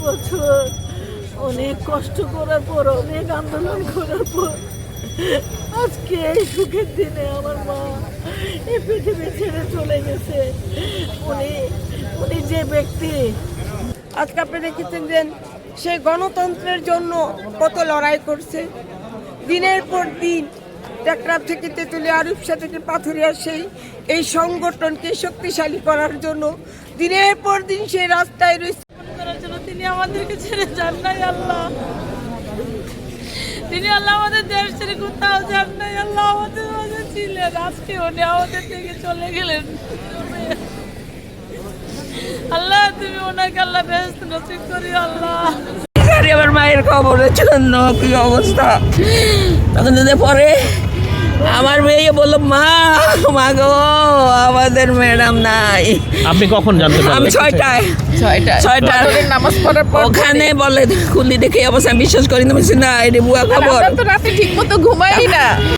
বছর অনেক কষ্ট করার পর, অনেক আন্দোলন করার পর আজকে এই সুখের দিনে আমার মা এই পৃথিবী ছেড়ে চলে গেছে। উনি উনি যে ব্যক্তি, আজকে আপনি দেখেছেন যে সে গণতন্ত্রের জন্য কত লড়াই করছে। দিনের পর দিন টেকনাফ থেকে তেঁতুলিয়া, রূপসা থেকে পাথুরিয়া এই সংগঠনকে শক্তিশালী করার জন্য দিনের পর দিন সে রাস্তায় রয়েছে। করার জন্য তিনি আমাদেরকে ছেড়ে যান নাই আল্লাহ। তিনি আল্লাহ আমাদের দেশ ছেড়ে কোথাও যান নাই আল্লাহ, আমাদের মাঝে ছিলেন। আজকে উনি আমাদের থেকে চলে গেলেন। আল্লাহ তুমি ওনাকে আল্লাহ বেহেশত নসিব করিও আল্লাহ। আমার মায়ের খবরের জন্য কি অবস্থা, তখন যদি পরে আমার মেয়ে বললো মা মা গো আমাদের ম্যাডাম নাই। আপনি কখন জানতে পারলেন? আমি ছয়টা নামাজ পড়ার পর ওখানে বলে খুলি দেখে অবস্থা বিশ্বাস করি না, বলছি না এটা বুয়া খবর। তো রাতে ঠিক মতো ঘুমাই না।